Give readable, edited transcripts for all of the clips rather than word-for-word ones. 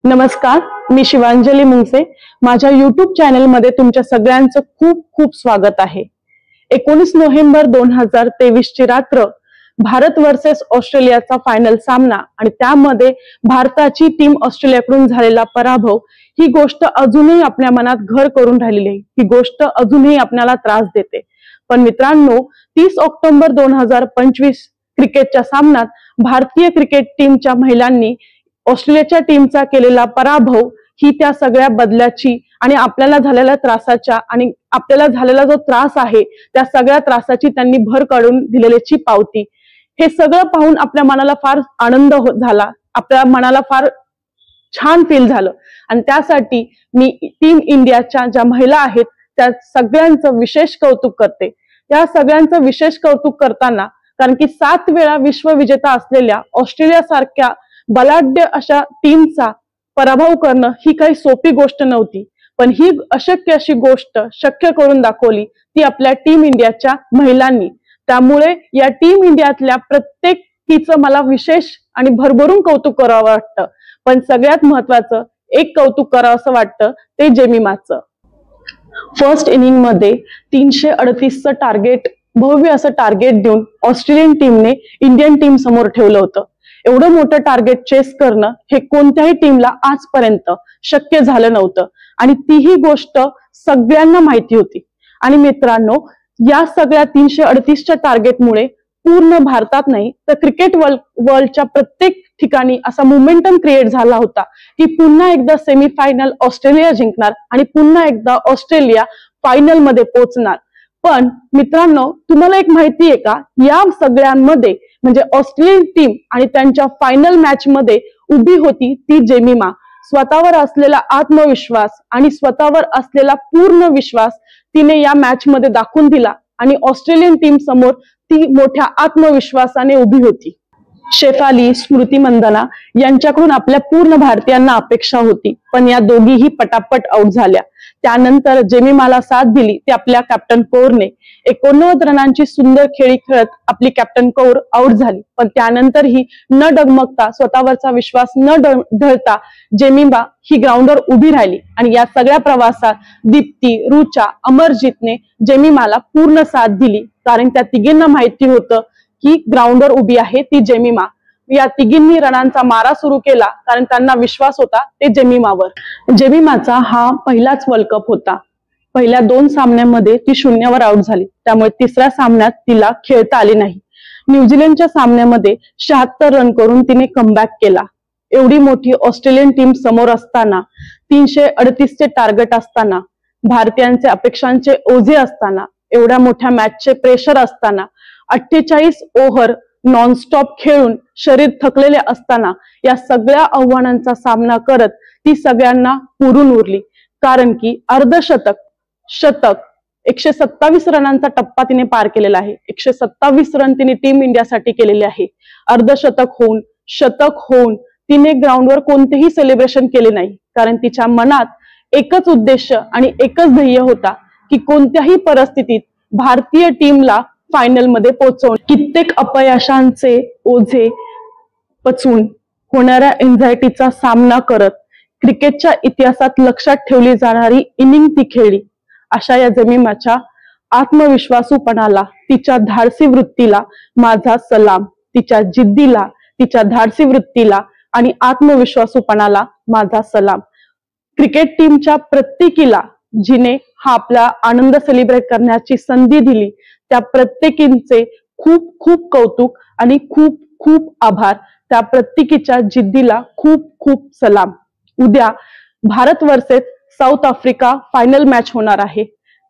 नमस्कार, मी शिवांजली मुंगसे। माझ्या YouTube channel मध्ये तुमच्या सगळ्यांचं खूप खूप स्वागत आहे। 19 नोव्हेंबर 2023 ची रात्र भारत वर्सेस ऑस्ट्रेलियाचा फायनल सामना आणि त्यामध्ये भारताची टीम ऑस्ट्रेलियाकडून झालेला पराभव ही गोष्ट अजूनही आपल्या मनात घर करून राहिलेली आहे। ही गोष्ट अजूनही आपल्याला त्रास देते। पण मित्रांनो, 30 ऑक्टोबर 2025 क्रिकेटच्या सामन्यात भारतीय क्रिकेट टीमच्या महिलांनी ऑस्ट्रेलियाच्या टीमचा केलेला पराभव ही त्या सगळ्या बदलाची आणि आपल्याला झालेल्या त्रासाच्या आणि आपल्याला झालेला जो त्रास आहे त्या सगळ्या त्रासाची त्यांनी भर काढून दिलेल्याची पावती। हे सगळं पाहून आपल्या मनाला फार आनंद झाला, आपल्या मनाला फार छान फील झालं आणि त्यासाठी मी टीम इंडियाच्या ज्या महिला आहेत त्या सगळ्यांचं विशेष कौतुक करते। त्या सगळ्यांचं विशेष कौतुक करताना कारण की 7 वेळा विश्वविजेता असलेल्या ऑस्ट्रेलिया सारख्या बलाढ्य अशा टीमचा पराभव करणं ही काही सोपी गोष्ट नव्हती, पण ही अशक्य अशी गोष्ट शक्य करून दाखवली ती आपल्या टीम इंडियाच्या महिलांनी। त्यामुळे या टीम इंडियातल्या प्रत्येकीचं मला विशेष आणि भरभरून कौतुक करावं वाटतं। पण सगळ्यात महत्वाचं एक कौतुक करावं असं वाटतं ते जेमिमाचं। फर्स्ट इनिंग मध्ये 338चं टार्गेट, भव्य असं टार्गेट देऊन ऑस्ट्रेलियन टीमने इंडियन टीम समोर ठेवलं होतं। एवढं मोठं टार्गेट चेस करणं हे कोणत्याही टीमला आजपर्यंत शक्य झालं नव्हतं आणि तीही गोष्ट सगळ्यांना माहिती होती। आणि मित्रांनो, या सगळ्या 338च्या टार्गेटमुळे पूर्ण भारतात नाही तर क्रिकेट वर्ल्डच्या प्रत्येक ठिकाणी असा मोमेंटम क्रिएट झाला होता की पुन्हा एकदा सेमीफायनल ऑस्ट्रेलिया जिंकणार आणि पुन्हा एकदा ऑस्ट्रेलिया फायनल मध्ये पोहोचणार। पण मित्रांनो, तुम्हाला एक माहिती आहे का, या सगळ्यांमध्ये म्हणजे ऑस्ट्रेलियन टीम आणि त्यांच्या फायनल मॅच मध्ये उभी होती ती जेमिमा। स्वतःवर असलेला आत्मविश्वास आणि स्वतःवर असलेला पूर्ण विश्वास तिने या मॅच मध्ये दाखवून दिला आणि ऑस्ट्रेलियन टीम समोर ती मोठ्या आत्मविश्वासाने उभी होती। शेफाली, स्मृती मंदाना यांच्याकडून आपल्या पूर्ण भारतीयांना अपेक्षा होती, पण या दोघीही पटापट आउट झाल्या। त्यानंतर जेमिमाला साथ दिली ती आपल्या कॅप्टन कौरने। 89 रनांची सुंदर खेळी खेळत आपली कॅप्टन कौर आउट झाली, पण त्यानंतरही न डगमगता, स्वतःवरचा विश्वास न ढळता जेमिमा ही ग्राउंडवर उभी राहिली आणि या सगळ्या प्रवासात दीप्ती, रुचा, अमरजीतने जेमिमाला पूर्ण साथ दिली, कारण त्या तिघींना माहिती होतं की ग्राउंडवर उभी आहे ती जेमिमा। या तिघींनी रनांचा मारा सुरू केला कारण त्यांना विश्वास होता ते जेमिमावर। जेमिमाचा हा पहिलाच वर्ल्ड कप होता। पहिल्या 2 सामन्यांमध्ये ती 0वर आउट झाली, त्यामुळे तिसऱ्या सामन्यात तिला खेळता आले नाही। न्यूझीलंडच्या सामन्यामध्ये 76 रन करून तिने कमबॅक केला। एवढी मोठी ऑस्ट्रेलियन टीम समोर असताना, 338चे टार्गेट असताना, भारतीयांचे अपेक्षांचे ओझे असताना, एवढ्या मोठ्या मॅचचे प्रेशर असताना, 48 ओव्हर नॉनस्टॉप खेळून शरीर थकलेले असताना या सगळ्या आव्हानांचा सामना करत ती सगळ्यांना पुरून उरली। कारण की अर्धशतक, शतक, 127 रनांचा टप्पा तिने पार केलेला आहे। 127 रन तिने टीम इंडियासाठी केलेले आहे। अर्धशतक होऊन, शतक होऊन तिने ग्राउंडवर कोणतेही सेलिब्रेशन केले नाही, कारण तिच्या मनात एकच उद्देश आणि एकच ध्येय होता की कोणत्याही परिस्थितीत भारतीय टीमला फायनल मध्ये पोहोचवून कित्येक अपयशांचे ओझे पचवून होणाऱ्या एन्झायटीचा सामना करत क्रिकेटच्या इतिहासात लक्षात ठेवली जाणारी इनिंग ती खेळली। अशा या जेमिमाच्या आत्मविश्वासूपणाला, तिच्या धाडसी वृत्तीला माझा सलाम। तिच्या जिद्दीला, तिच्या धाडसी वृत्तीला आणि आत्मविश्वासूपणाला माझा सलाम। क्रिकेट टीमच्या प्रत्येकीला जिने हा आपला आनंद सेलिब्रेट करण्याची संधी दिली त्या प्रत्येकींचे खूप खूप कौतुक आणि खूप खूप आभार। त्या प्रत्येकीच्या जिद्दीला खूप खूप सलाम। उद्या Bharat versus south Africa final match होणार आहे।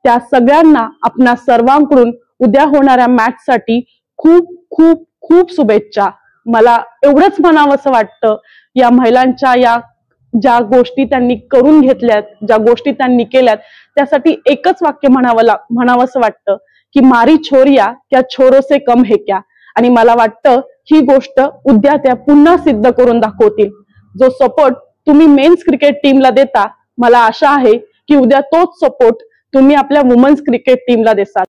त्या सगळ्यांना आपणा सर्वांकडून उद्या होणाऱ्या मॅच साठी खूप खूप खूप शुभेच्छा। मला एवढंच म्हणावंसं वाटतं, या महिलांच्या या ज्या गोष्टी त्यांनी करून घेतल्यात, ज्या गोष्टी त्यांनी केल्यात, त्यासाठी एकच वाक्य म्हणावंसं वाटतं की मारी छोरिया क्या छोरो से कम है क्या। आणि मला वाटतं ही गोष्ट उद्या त्या पुन्हा सिद्ध करून दाखवतील। जो सपोर्ट तुम्ही मेन्स क्रिकेट टीमला देता, मला आशा आहे की उद्या तोच सपोर्ट तुम्ही आपल्या वुमन्स क्रिकेट टीमला देसाल।